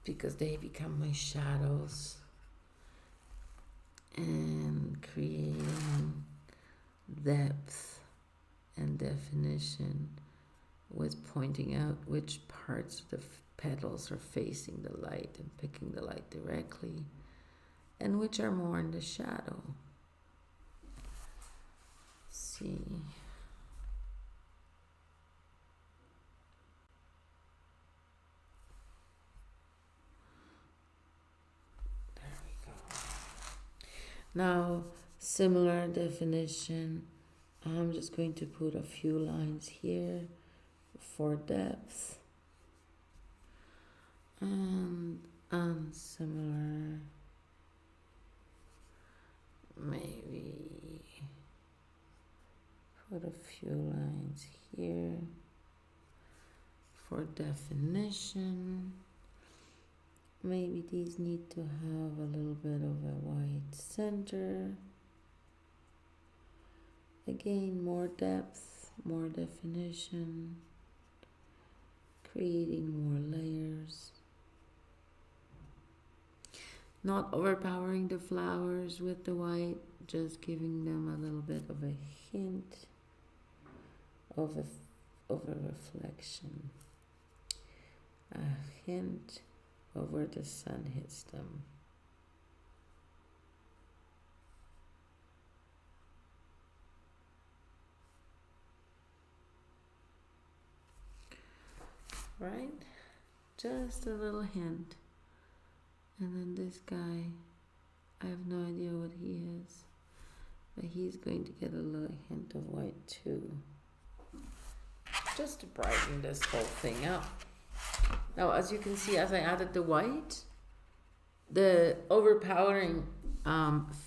because they become my shadows. And creating depth and definition with pointing out which parts of the petals are facing the light and picking the light directly and which are more in the shadow. See. Now, similar definition, I'm just going to put a few lines here for depth and similar, maybe put a few lines here for definition. Maybe these need to have a little bit of a white center. Again, more depth, more definition, creating more layers. Not overpowering the flowers with the white, just giving them a little bit of a hint of a reflection. A hint of where the sun hits them. Right? Just a little hint. And then this guy, I have no idea what he is, but he's going to get a little hint of white too. Just to brighten this whole thing up. Now, as you can see, as I added the white, the overpowering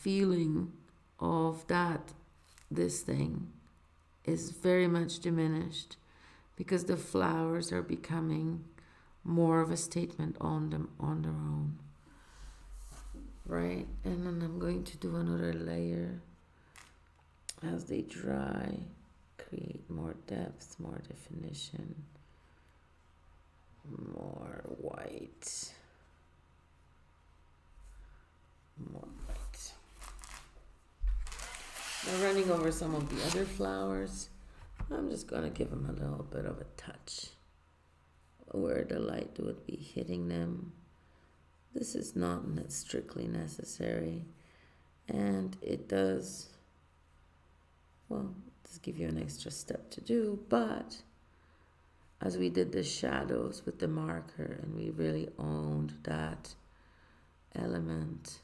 feeling of this thing is very much diminished because the flowers are becoming more of a statement on their own. Right? And then I'm going to do another layer as they dry, create more depth, more definition. More white. More light. Now running over some of the other flowers, I'm just gonna give them a little bit of a touch where the light would be hitting them. This is not strictly necessary, and it does, well, just give you an extra step to do, but as we did the shadows with the marker and we really owned that element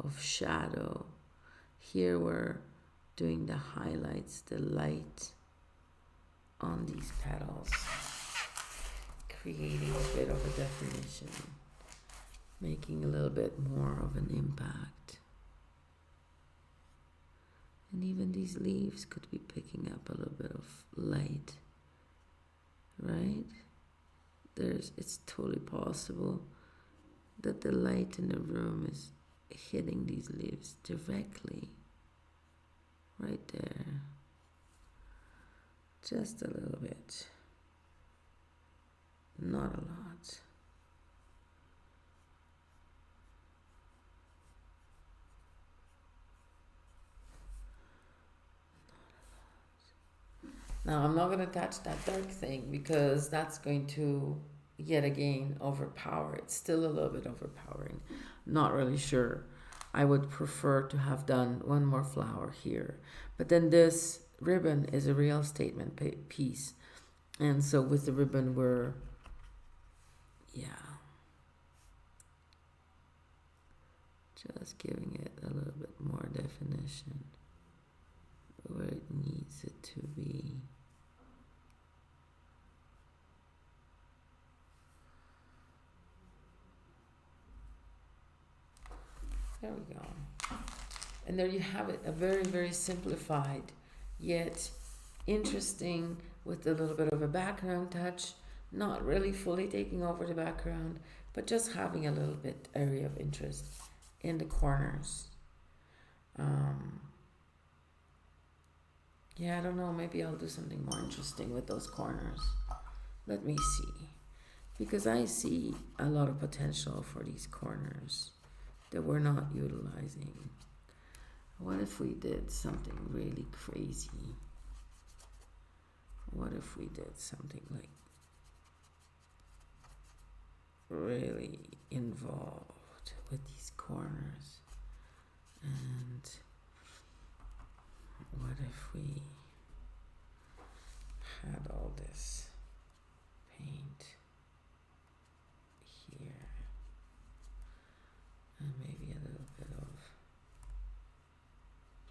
of shadow, here we're doing the highlights, the light on these petals, creating a bit of a definition, making a little bit more of an impact. And even these leaves could be picking up a little bit of light, right? It's totally possible that the light in the room is hitting these leaves directly, right there. Just a little bit, not a lot. Now I'm not going to touch that dark thing because that's going to yet again overpower. It's still a little bit overpowering. Not really sure. I would prefer to have done one more flower here. But then this ribbon is a real statement piece. And so with the ribbon we're, just giving it a little bit more definition where it needs it to be. There we go. And there you have it, a very, very simplified, yet interesting with a little bit of a background touch, not really fully taking over the background, but just having a little bit area of interest in the corners. I don't know, maybe I'll do something more interesting with those corners. Let me see. Because I see a lot of potential for these corners that we're not utilizing. What if we did something really crazy? What if we did something like really involved with these corners? And what if we had all this paint here and maybe a little bit of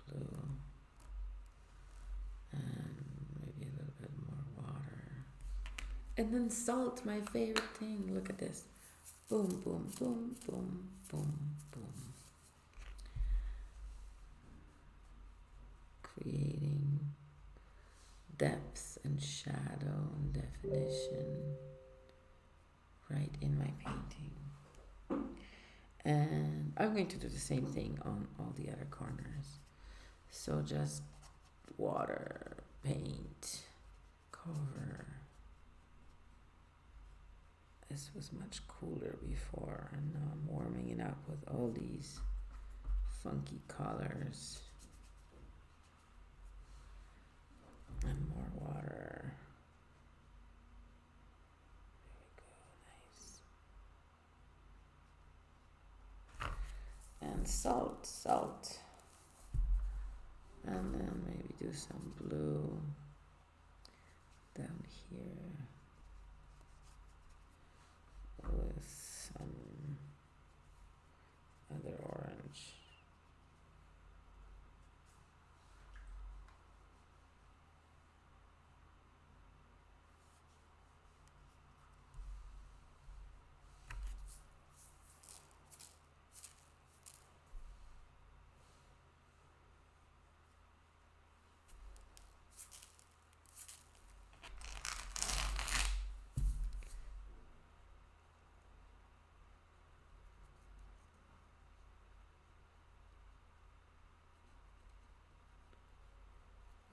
blue and maybe a little bit more water, and then salt, my favorite thing. Look at this. Boom, boom, boom, boom, boom, boom. Creating depth and shadow and definition right in my painting. And I'm going to do the same thing on all the other corners. So just water, paint, cover. This was much cooler before, and now I'm warming it up with all these funky colors. And more water. There we go, nice. And salt. And then maybe do some blue down here with some other orange.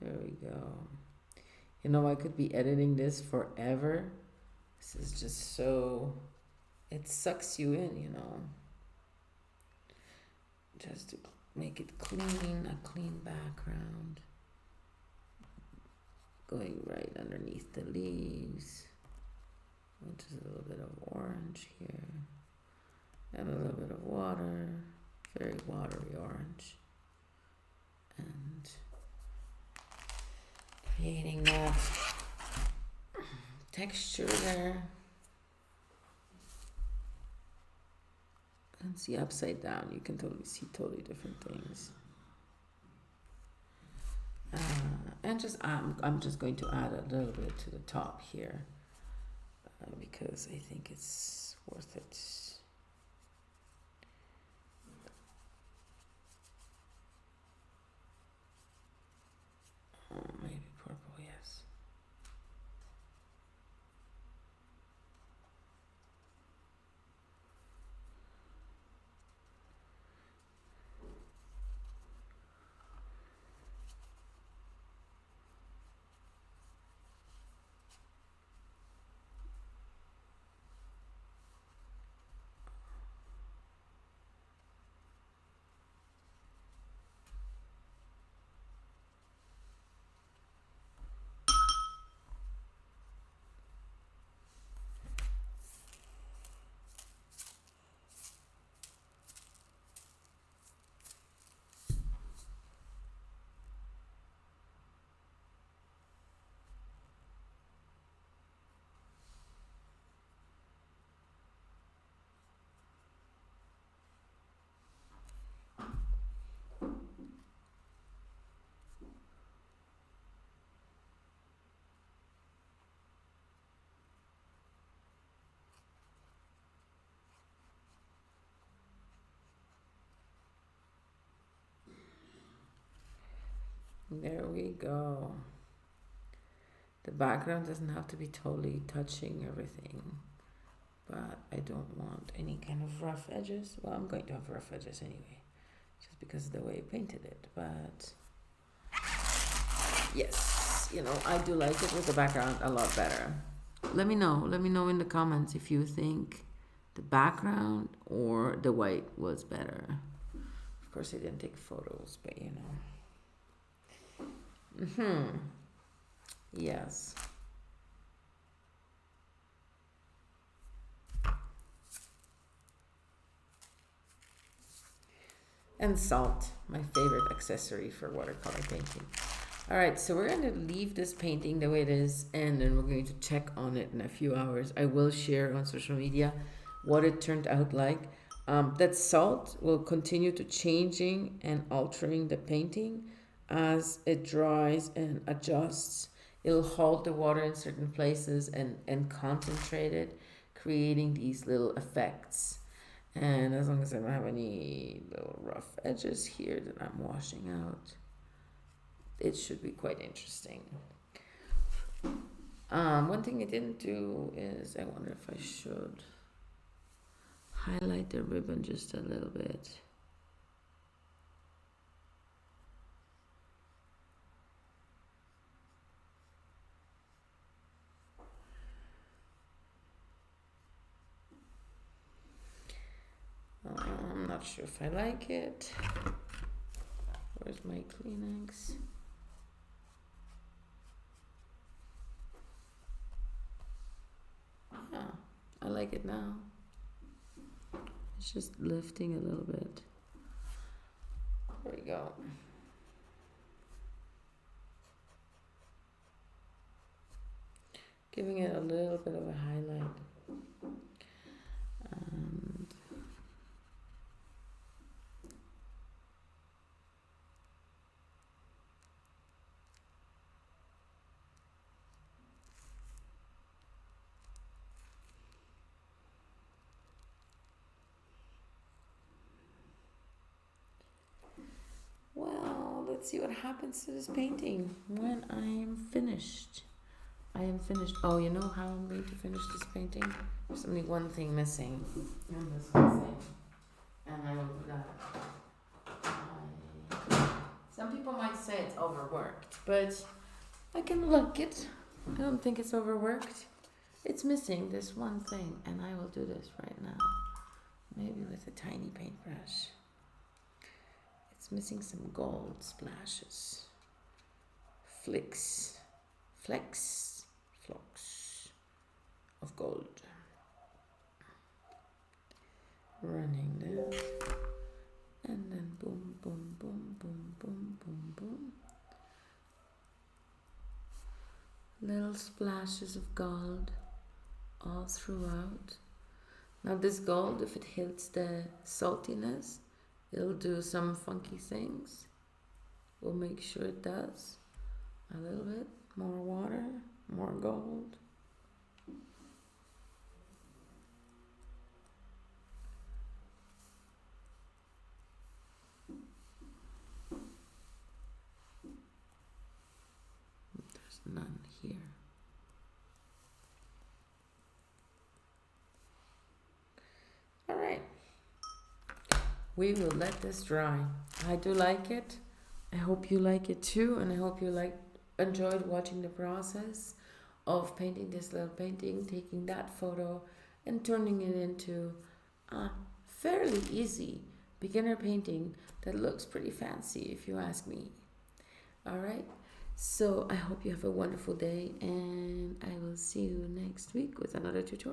There we go. You know, I could be editing this forever. This is just so, it sucks you in, you know. just to make it clean, a clean background. Going right underneath the leaves. Just a little bit of orange here. And a little bit of water. Very watery orange. And creating that texture there. And see upside down, you can totally see totally different things. And just I'm just going to add a little bit to the top here because I think it's worth it. Maybe purple, yes. There we go. The background doesn't have to be totally touching everything, but I don't want any kind of rough edges. Well, I'm going to have rough edges anyway, just because of the way I painted it, but yes, you know, I do like it with the background a lot better. Let me know in the comments if you think the background or the white was better. Of course, I didn't take photos, but you know. Yes. And salt, my favorite accessory for watercolor painting. All right, so we're going to leave this painting the way it is, and then we're going to check on it in a few hours. I will share on social media what it turned out like. That salt will continue to changing and altering the painting as it dries and adjusts. It'll hold the water in certain places and concentrate it, creating these little effects. And as long as I don't have any little rough edges here that I'm washing out, it should be quite interesting. One thing I didn't do is, I wonder if I should highlight the ribbon just a little bit. I'm not sure if I like it. Where's my Kleenex? Yeah, I like it now. It's just lifting a little bit. There we go. Giving it a little bit of a highlight. And well, let's see what happens to this painting when I am finished. I am finished. Oh, you know how I'm going to finish this painting? There's only one thing missing. And this missing. And I will do that. Some people might say it's overworked, but I can look it. I don't think it's overworked. It's missing this one thing, and I will do this right now. Maybe with a tiny paintbrush. It's missing some gold splashes. Flecks of gold. Running this, and then boom, boom, boom, boom, boom, boom, boom. Little splashes of gold all throughout. Now this gold, if it hits the saltiness, it'll do some funky things. We'll make sure it does. A little bit more water, more gold. There's none here. All right. We will let this dry. I do like it. I hope you like it too, and I hope you enjoyed watching the process of painting this little painting, taking that photo and turning it into a fairly easy beginner painting that looks pretty fancy if you ask me. All right, so I hope you have a wonderful day, and I will see you next week with another tutorial.